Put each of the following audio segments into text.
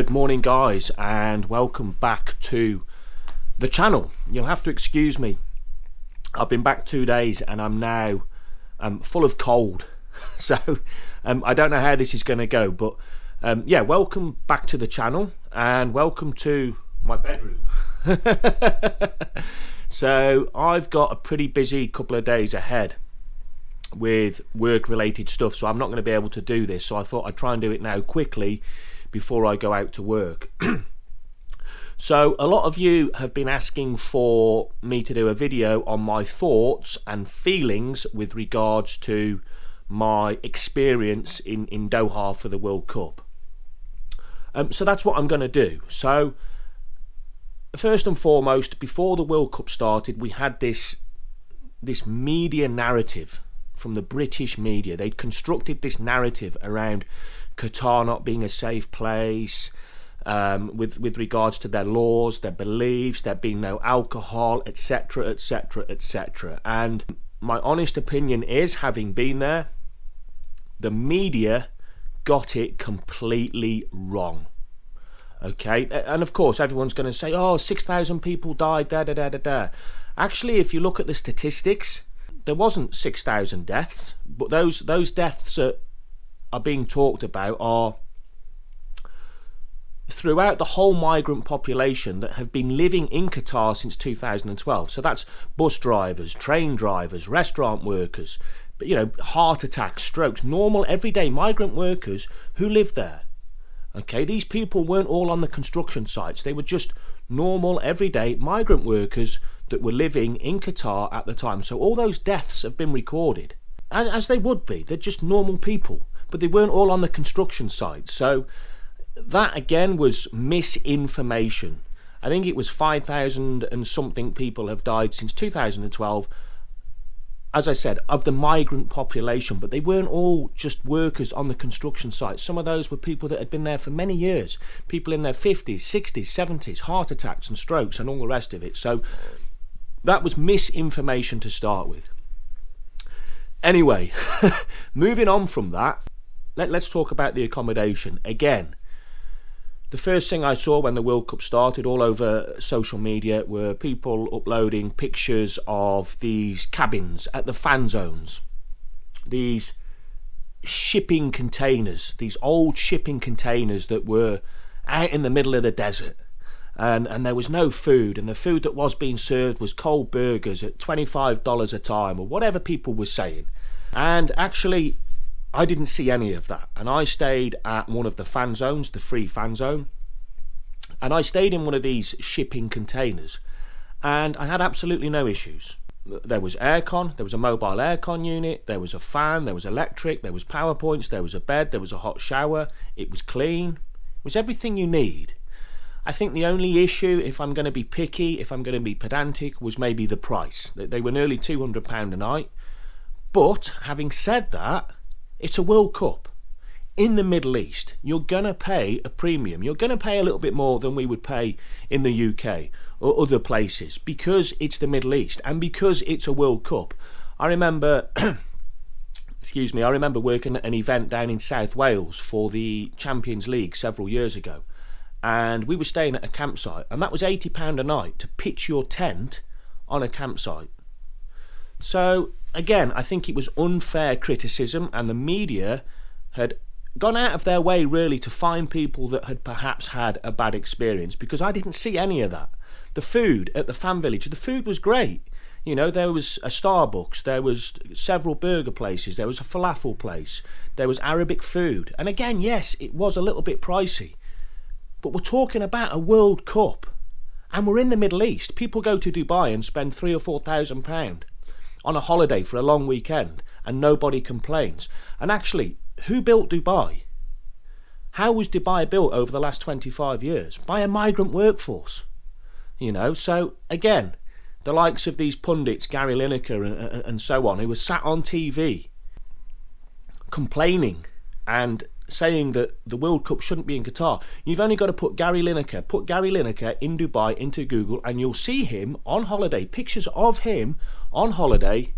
Good morning, guys, and welcome back to the channel. You'll have to excuse me. I've been back 2 days and I'm now full of cold. So I don't know how this is going to go, but yeah, welcome back to the channel and welcome to my bedroom. So I've got a pretty busy couple of days ahead with work related stuff, so I'm not going to be able to do this, so I thought I'd try and do it now quickly before I go out to work. So a lot of you have been asking for me to do a video on my thoughts and feelings with regards to my experience in Doha for the World Cup. So that's what I'm going to do. So first and foremost, before the World Cup started, we had this media narrative from the British media. They'd constructed this narrative around Qatar not being a safe place, with regards to their laws, their beliefs, there being no alcohol, etc, etc, etc. And my honest opinion is, having been there, the media got it completely wrong. Okay, and of course everyone's going to say, oh, 6,000 people died, da da da da da. Actually, if you look at the statistics, there wasn't 6,000 deaths, but those deaths that are being talked about are throughout the whole migrant population that have been living in Qatar since 2012. So that's bus drivers, train drivers, restaurant workers, but, you know, heart attacks, strokes, normal everyday migrant workers who live there. Okay, these people weren't all on the construction sites. They were just normal everyday migrant workers that were living in Qatar at the time. So all those deaths have been recorded, as they would be. They're just normal people, but they weren't all on the construction sites. So that again was misinformation. I think it was 5,000 and something people have died since 2012, as I said, of the migrant population, but they weren't all just workers on the construction sites. Some of those were people that had been there for many years, people in their 50s, 60s, 70s, heart attacks and strokes and all the rest of it. So that was misinformation to start with. Anyway, moving on from that, let's talk about the accommodation. Again, the first thing I saw when the World Cup started all over social media were people uploading pictures of these cabins at the fan zones, these shipping containers, these old shipping containers that were out in the middle of the desert, and there was no food, and the food that was being served was cold burgers at $25 a time, or whatever people were saying. And actually, I didn't see any of that, and I stayed at one of the fan zones, the free fan zone, and I stayed in one of these shipping containers, and I had absolutely no issues. There was aircon, there was a mobile aircon unit, there was a fan, there was electric, there was power points, there was a bed, there was a hot shower, it was clean, it was everything you need. I think the only issue, if I'm going to be picky, if I'm going to be pedantic, was maybe the price. They were nearly £200 a night, but having said that, it's a World Cup in the Middle East. You're going to pay a premium. You're going to pay a little bit more than we would pay in the UK or other places, because it's the Middle East and because it's a World Cup. I remember, excuse me, I remember working at an event down in South Wales for the Champions League several years ago, and we were staying at a campsite, and that was £80 a night to pitch your tent on a campsite. So again, I think it was unfair criticism, and the media had gone out of their way really to find people that had perhaps had a bad experience, because I didn't see any of that. The food at the fan village, the food was great. You know, there was a Starbucks, there was several burger places, there was a falafel place, there was Arabic food. And again, yes, it was a little bit pricey, but we're talking about a World Cup, and we're in the Middle East. People go to Dubai and spend £3,000 or £4,000 on a holiday for a long weekend, and nobody complains. And actually, who built Dubai? How was Dubai built over the last 25 years? By a migrant workforce. You know, so again, the likes of these pundits, Gary Lineker and so on, who were sat on TV complaining and saying that the World Cup shouldn't be in Qatar. You've only got to put Gary Lineker in Dubai into Google, and you'll see him on holiday, pictures of him on holiday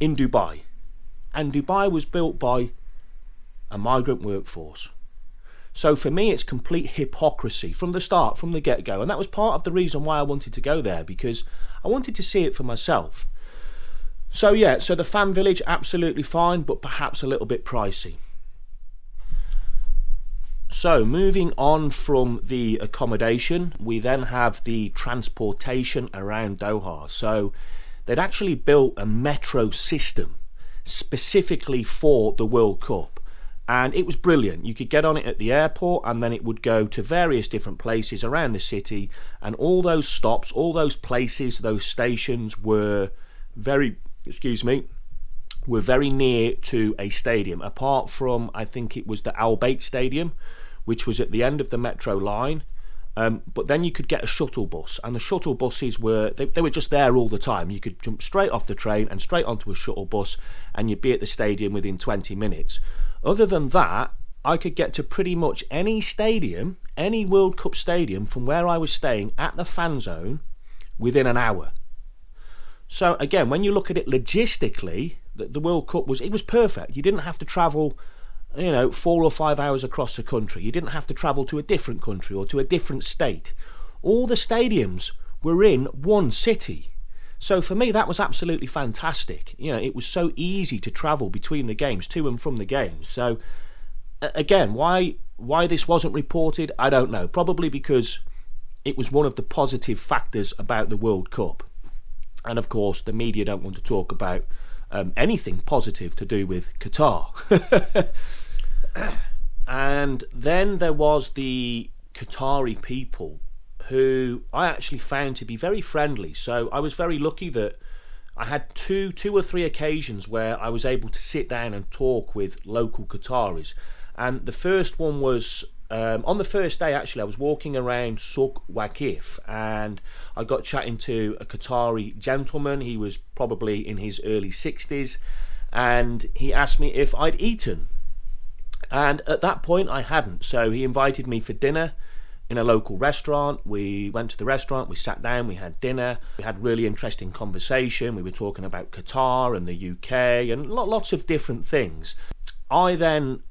in Dubai. And Dubai was built by a migrant workforce. So for me, it's complete hypocrisy from the start, from the get-go. And that was part of the reason why I wanted to go there, because I wanted to see it for myself. So yeah, so the fan village, absolutely fine, but perhaps a little bit pricey. So moving on from the accommodation, we then have the transportation around Doha. So they'd actually built a metro system specifically for the World Cup, and it was brilliant. You could get on it at the airport, and then it would go to various different places around the city, and all those stops, all those places, those stations were very near to a stadium, apart from, I think it was the Al Bayt Stadium, which was at the end of the metro line. But then you could get a shuttle bus, and the shuttle buses were just there all the time. You could jump straight off the train and straight onto a shuttle bus, and you'd be at the stadium within 20 minutes. Other than that, I could get to pretty much any stadium, any World Cup stadium from where I was staying at the fan zone within an hour. So again, when you look at it logistically, the World Cup was perfect. You didn't have to travel 4 or 5 hours across the country. You didn't have to travel to a different country or to a different state. All the stadiums were in one city. So for me, that was absolutely fantastic. It was so easy to travel between the games, to and from the games. So again, why this wasn't reported, I don't know. Probably because it was one of the positive factors about the World Cup. And of course, the media don't want to talk about anything positive to do with Qatar. And then there was the Qatari people, who I actually found to be very friendly. So I was very lucky that I had two or three occasions where I was able to sit down and talk with local Qataris. And the first one was on the first day, actually, I was walking around Souk Waqif, and I got chatting to a Qatari gentleman. He was probably in his early 60s, and he asked me if I'd eaten. And at that point, I hadn't. So he invited me for dinner in a local restaurant. We went to the restaurant, we sat down, we had dinner. We had really interesting conversation. We were talking about Qatar and the UK and lots of different things. I then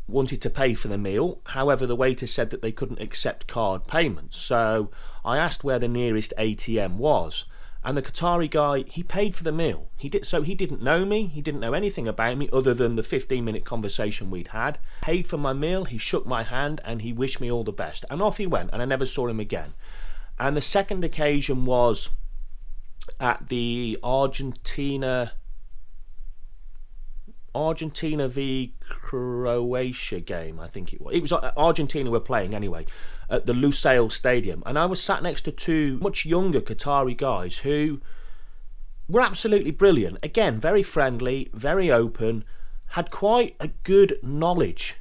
wanted to pay for the meal. However, the waiter said that they couldn't accept card payments. So I asked where the nearest ATM was. And the Qatari guy, he paid for the meal. He didn't know me. He didn't know anything about me other than the 15-minute conversation we'd had. Paid for my meal. He shook my hand and he wished me all the best. And off he went, and I never saw him again. And the second occasion was at the Argentina v Croatia game, I think it was. It was Argentina were playing anyway at the Lusail Stadium, and I was sat next to two much younger Qatari guys who were absolutely brilliant. Again, very friendly, very open, had quite a good knowledge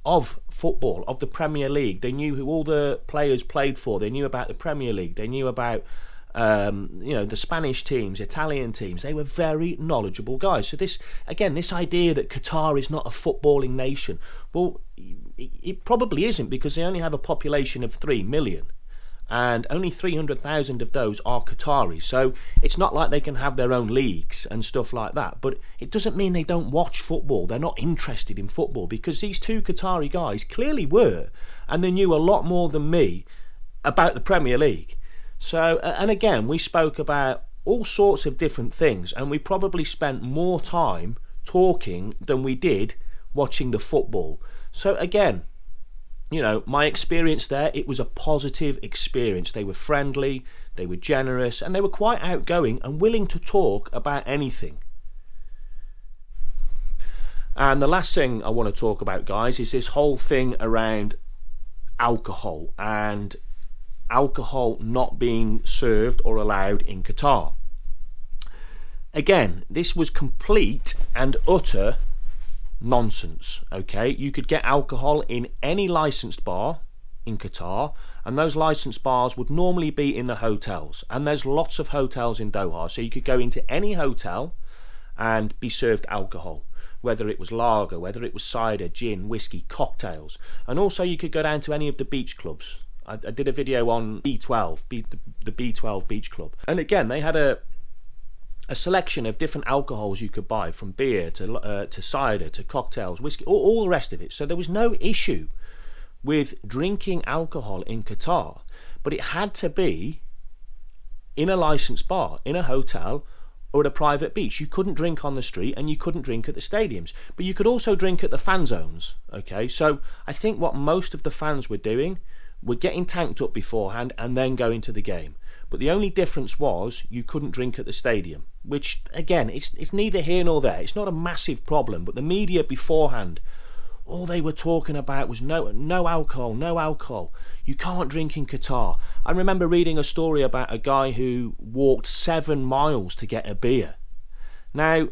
of football, of the Premier League. They knew who all the players played for. They knew about the Premier League. They knew about the Spanish teams, Italian teams. They were very knowledgeable guys. So this idea that Qatar is not a footballing nation, well, it probably isn't, because they only have a population of 3 million, and only 300,000 of those are Qataris. So it's not like they can have their own leagues and stuff like that. But it doesn't mean they don't watch football. They're not interested in football, because these two Qatari guys clearly were, and they knew a lot more than me about the Premier League. So, and again, we spoke about all sorts of different things, and we probably spent more time talking than we did watching the football. So again, my experience there, it was a positive experience. They were friendly, they were generous, and they were quite outgoing and willing to talk about anything. And the last thing I want to talk about, guys, is this whole thing around alcohol and alcohol not being served or allowed in Qatar. Again, this was complete and utter nonsense. Okay, you could get alcohol in any licensed bar in Qatar, and those licensed bars would normally be in the hotels, and there's lots of hotels in Doha, so you could go into any hotel and be served alcohol, whether it was lager, whether it was cider, gin, whiskey, cocktails. And also you could go down to any of the beach clubs. I did a video on B12, the B12 Beach Club, and again they had a selection of different alcohols you could buy, from beer to cider to cocktails, whiskey, all the rest of it. So there was no issue with drinking alcohol in Qatar, but it had to be in a licensed bar, in a hotel, or at a private beach. You couldn't drink on the street, and you couldn't drink at the stadiums, but you could also drink at the fan zones. Okay, so I think what most of the fans were doing were getting tanked up beforehand and then going to the game. But the only difference was you couldn't drink at the stadium, which again, it's neither here nor there. It's not a massive problem, but the media beforehand, all they were talking about was no alcohol, no alcohol. You can't drink in Qatar. I remember reading a story about a guy who walked 7 miles to get a beer. Now,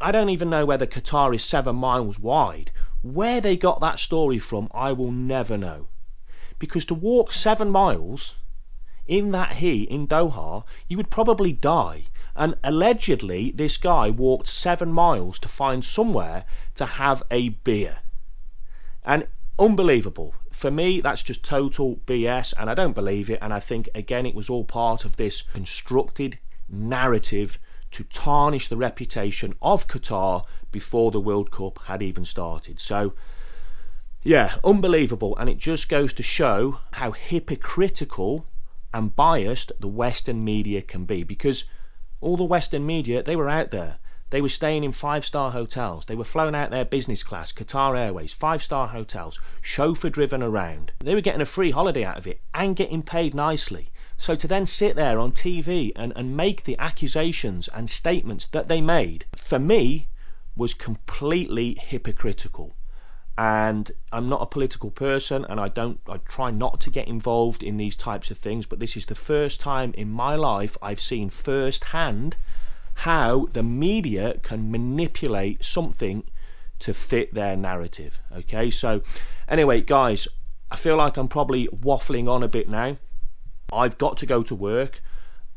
I don't even know whether Qatar is 7 miles wide. Where they got that story from, I will never know. Because to walk 7 miles in that heat in Doha, you would probably die. And allegedly, this guy walked 7 miles to find somewhere to have a beer. And unbelievable. For me, that's just total BS, and I don't believe it. And I think, again, it was all part of this constructed narrative to tarnish the reputation of Qatar before the World Cup had even started. So, yeah, unbelievable. And it just goes to show how hypocritical and biased the Western media can be, because all the Western media, they were out there. They were staying in 5-star hotels. They were flown out there business class, Qatar Airways, 5-star hotels, chauffeur driven around. They were getting a free holiday out of it and getting paid nicely. So to then sit there on TV and make the accusations and statements that they made, for me, was completely hypocritical. And I'm not a political person, and I try not to get involved in these types of things, but this is the first time in my life I've seen firsthand how the media can manipulate something to fit their narrative. Okay, so anyway, guys, I feel like I'm probably waffling on a bit now. I've got to go to work.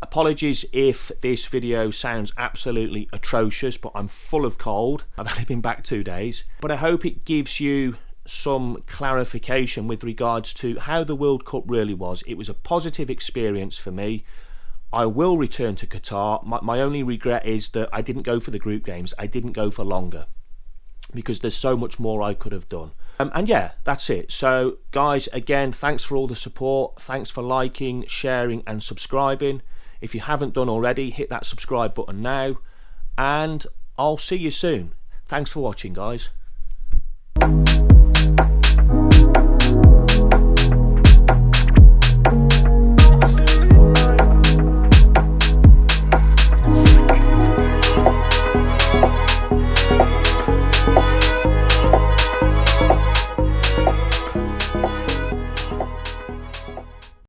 Apologies if this video sounds absolutely atrocious, but I'm full of cold. I've only been back 2 days. But I hope it gives you some clarification with regards to how the World Cup really was. It was a positive experience for me. I will return to Qatar. My only regret is that I didn't go for the group games. I didn't go for longer, because there's so much more I could have done. And yeah, that's it. So guys, again, thanks for all the support. Thanks for liking, sharing and subscribing. If you haven't done already, hit that subscribe button now, and I'll see you soon. Thanks for watching, guys.